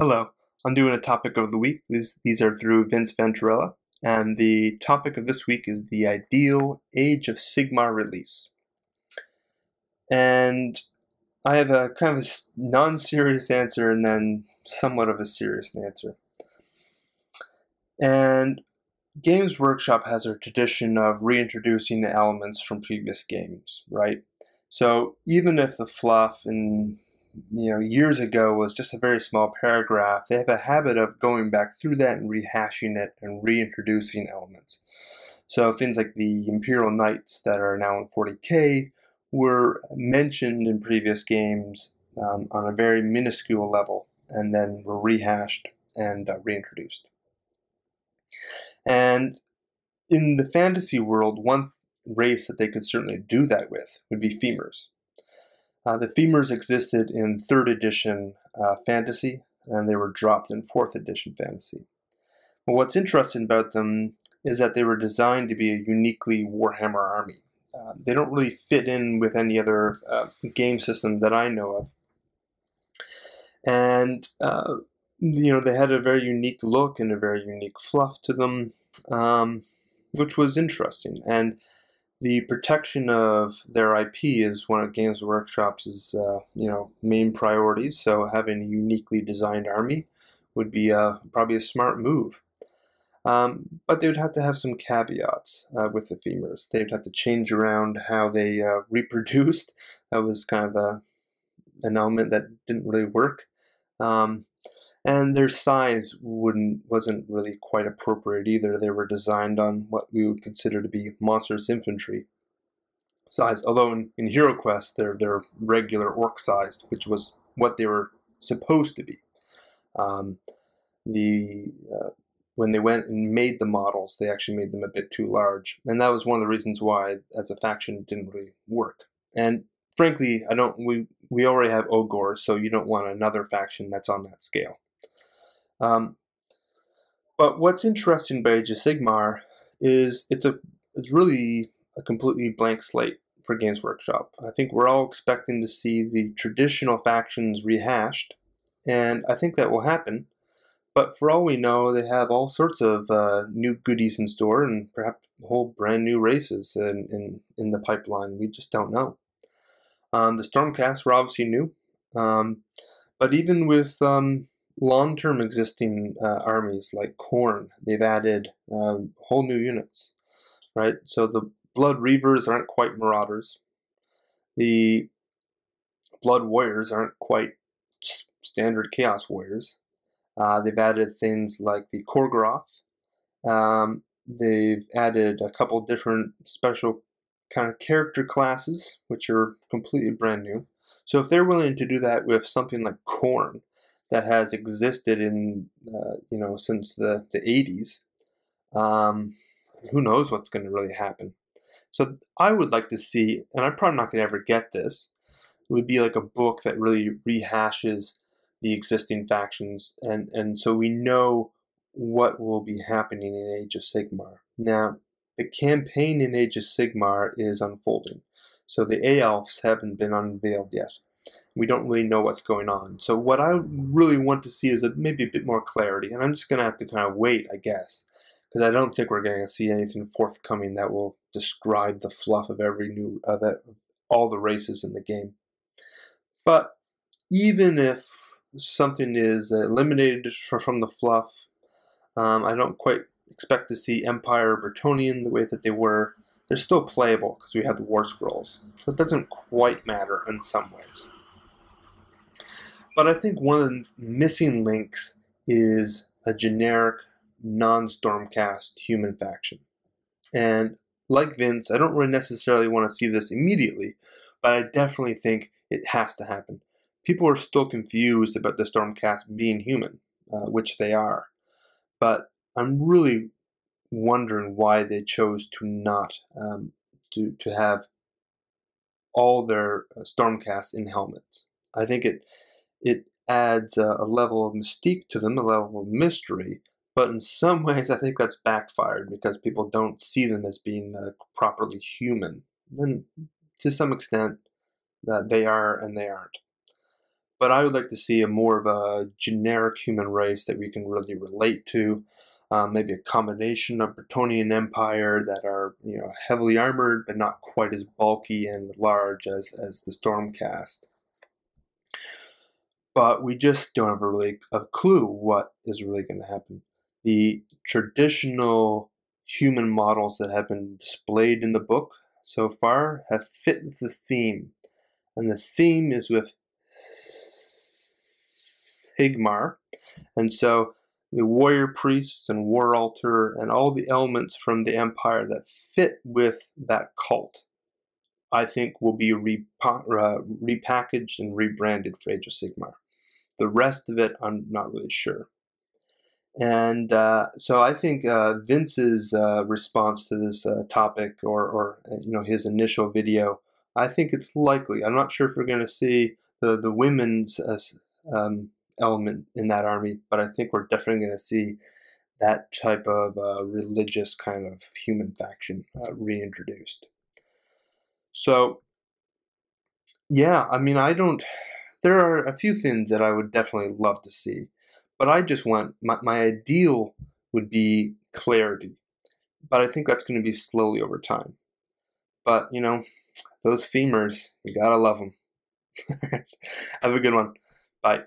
Hello, I'm doing a topic of the week. These are through Vince Venturella, and the topic of this week is the ideal Age of Sigmar release. And I have a kind of a non-serious answer and then somewhat of a serious answer. And Games Workshop has a tradition of reintroducing the elements from previous games, right? So even if the fluff in years ago was just a very small paragraph, they have a habit of going back through that and rehashing it and reintroducing elements. So things like the Imperial Knights that are now in 40k were mentioned in previous games on a very minuscule level and then were rehashed and reintroduced. And in the fantasy world, one race that they could certainly do that with would be femurs. The femurs existed in 3rd edition fantasy, and they were dropped in 4th edition fantasy. But what's interesting about them is that they were designed to be a uniquely Warhammer army. They don't really fit in with any other game system that I know of. And, they had a very unique look and a very unique fluff to them, which was interesting. And the protection of their IP is one of Games Workshop's main priorities. So having a uniquely designed army would be probably a smart move. But they would have to have some caveats with the femurs. They would have to change around how they reproduced. That was kind of an element that didn't really work. And their size wasn't really quite appropriate either. They were designed on what we would consider to be monstrous infantry size, although in HeroQuest they're regular orc sized, which was what they were supposed to be. When they went and made the models, they actually made them a bit too large, and that was one of the reasons why, as a faction, it didn't really work. And frankly, we already have Ogors, so you don't want another faction that's on that scale. But what's interesting about Age of Sigmar is it's really a completely blank slate for Games Workshop. I think we're all expecting to see the traditional factions rehashed, and I think that will happen. But for all we know, they have all sorts of new goodies in store, and perhaps whole brand new races in the pipeline. We just don't know. The Stormcast were obviously new, but even with long-term existing armies like Khorne, they've added whole new units, right? So the Blood Reavers aren't quite Marauders. The Blood Warriors aren't quite standard Chaos Warriors. They've added things like the Korgoroth. They've added a couple different special kind of character classes, which are completely brand new. So if they're willing to do that with something like Khorne, that has existed in since the 80s, who knows what's going to really happen. So I would like to see, and I'm probably not going to ever get this, it would be like a book that really rehashes the existing factions, and so we know what will be happening in Age of Sigmar. Now, the campaign in Age of Sigmar is unfolding, so the Aelfs haven't been unveiled yet. We don't really know what's going on. So what I really want to see is maybe a bit more clarity, and I'm just going to have to kind of wait, I guess, because I don't think we're going to see anything forthcoming that will describe the fluff of all the races in the game. But even if something is eliminated from the fluff, I don't quite expect to see Empire or Bretonnian the way that they were. They're still playable because we have the War Scrolls, so it doesn't quite matter in some ways. But I think one of the missing links is a generic, non-Stormcast human faction. And like Vince, I don't really necessarily want to see this immediately, but I definitely think it has to happen. People are still confused about the Stormcast being human, which they are. But I'm really wondering why they chose to not to have all their Stormcast in helmets. I think it adds a level of mystique to them, a level of mystery, but in some ways I think that's backfired because people don't see them as being properly human. And to some extent, that they are and they aren't. But I would like to see a more of a generic human race that we can really relate to. Maybe a combination of Bretonnian Empire that are, you know, heavily armored but not quite as bulky and large as the Stormcast. But we just don't have a clue what is really going to happen. The traditional human models that have been displayed in the book so far have fit the theme, and the theme is with Sigmar, and so the warrior priests and war altar and all the elements from the empire that fit with that cult, I think, will be repackaged and rebranded for Age of Sigmar. The rest of it, I'm not really sure. And so I think Vince's response to this topic, or you know, his initial video, I think it's likely. I'm not sure if we're going to see the women's element in that army, but I think we're definitely going to see that type of religious kind of human faction reintroduced. So yeah, I mean, there are a few things that I would definitely love to see, but I just want, my ideal would be clarity, but I think that's going to be slowly over time. But, you know, those femurs, you gotta love them. Have a good one. Bye.